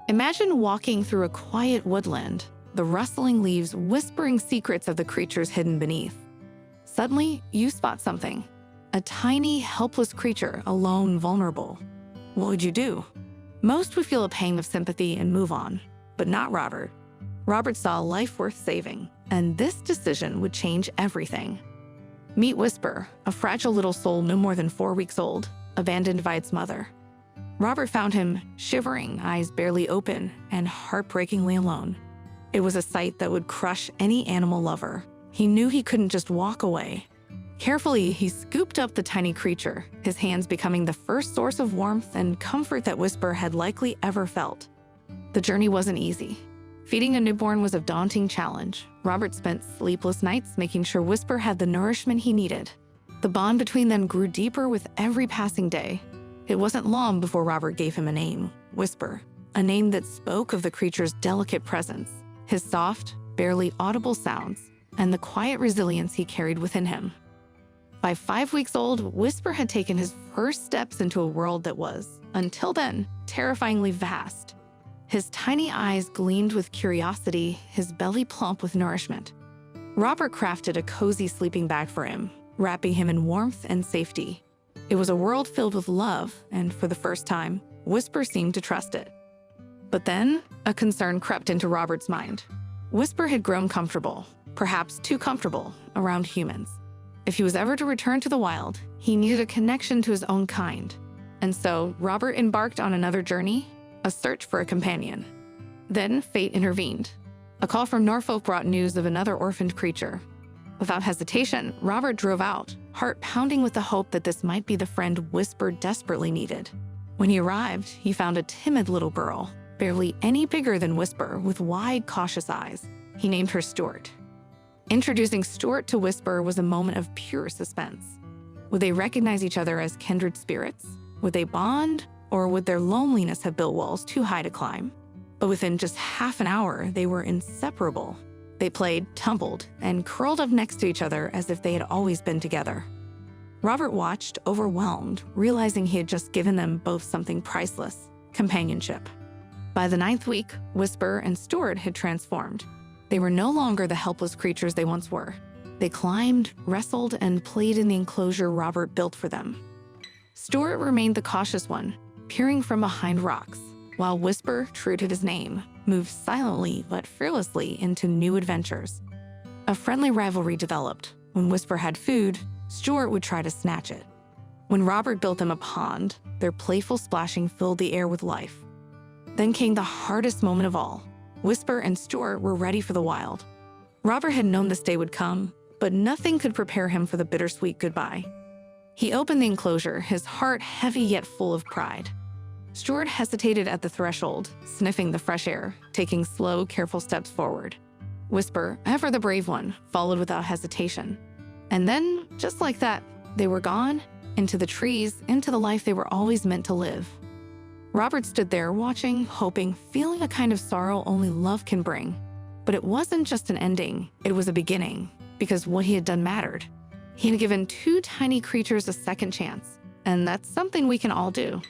Imagine walking through a quiet woodland, the rustling leaves whispering secrets of the creatures hidden beneath. Suddenly, you spot something. A tiny, helpless creature, alone, vulnerable. What would you do? Most would feel a pang of sympathy and move on, but not Robert. Robert saw a life worth saving, and this decision would change everything. Meet Whisper, a fragile little soul no more than 4 weeks old, abandoned by its mother. Robert found him shivering, eyes barely open, and heartbreakingly alone. It was a sight that would crush any animal lover. He knew he couldn't just walk away. Carefully, he scooped up the tiny creature, his hands becoming the first source of warmth and comfort that Whisper had likely ever felt. The journey wasn't easy. Feeding a newborn was a daunting challenge. Robert spent sleepless nights making sure Whisper had the nourishment he needed. The bond between them grew deeper with every passing day. It wasn't long before Robert gave him a name, Whisper, a name that spoke of the creature's delicate presence, his soft, barely audible sounds, and the quiet resilience he carried within him. By 5 weeks old, Whisper had taken his first steps into a world that was, until then, terrifyingly vast. His tiny eyes gleamed with curiosity, his belly plump with nourishment. Robert crafted a cozy sleeping bag for him, wrapping him in warmth and safety. It was a world filled with love, and for the first time, Whisper seemed to trust it. But then, a concern crept into Robert's mind. Whisper had grown comfortable, perhaps too comfortable, around humans. If he was ever to return to the wild, he needed a connection to his own kind. And so, Robert embarked on another journey, a search for a companion. Then, fate intervened. A call from Norfolk brought news of another orphaned creature. Without hesitation, Robert drove out, heart pounding with the hope that this might be the friend Whisper desperately needed. When he arrived, he found a timid little girl, barely any bigger than Whisper, with wide, cautious eyes. He named her Stuart. Introducing Stuart to Whisper was a moment of pure suspense. Would they recognize each other as kindred spirits? Would they bond? Or would their loneliness have built walls too high to climb? But within just half an hour, they were inseparable. They played, tumbled, and curled up next to each other as if they had always been together. Robert watched, overwhelmed, realizing he had just given them both something priceless: companionship. By the 9th week, Whisper and Stuart had transformed. They were no longer the helpless creatures they once were. They climbed, wrestled, and played in the enclosure Robert built for them. Stuart remained the cautious one, peering from behind rocks, while Whisper, true to his name, moved silently but fearlessly into new adventures. A friendly rivalry developed. When Whisper had food, Stuart would try to snatch it. When Robert built them a pond, their playful splashing filled the air with life. Then came the hardest moment of all. Whisper and Stuart were ready for the wild. Robert had known this day would come, but nothing could prepare him for the bittersweet goodbye. He opened the enclosure, his heart heavy yet full of pride. Stuart hesitated at the threshold, sniffing the fresh air, taking slow, careful steps forward. Whisper, ever the brave one, followed without hesitation. And then, just like that, they were gone, into the trees, into the life they were always meant to live. Robert stood there watching, hoping, feeling a kind of sorrow only love can bring. But it wasn't just an ending, it was a beginning, because what he had done mattered. He had given 2 tiny creatures a second chance, and that's something we can all do.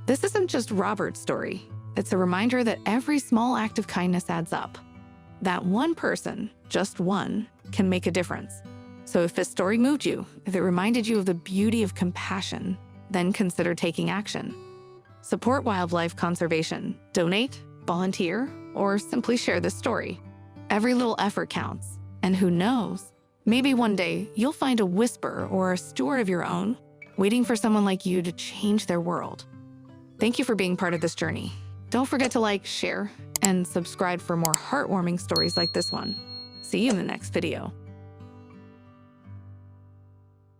This isn't just Robert's story. It's a reminder that every small act of kindness adds up. That one person, just one, can make a difference. So if this story moved you, if it reminded you of the beauty of compassion, then consider taking action. Support wildlife conservation, donate, volunteer, or simply share this story. Every little effort counts, and who knows, maybe one day you'll find a Whisper or a Stuart of your own, waiting for someone like you to change their world. Thank you for being part of this journey. Don't forget to like, share, and subscribe for more heartwarming stories like this one. See you in the next video.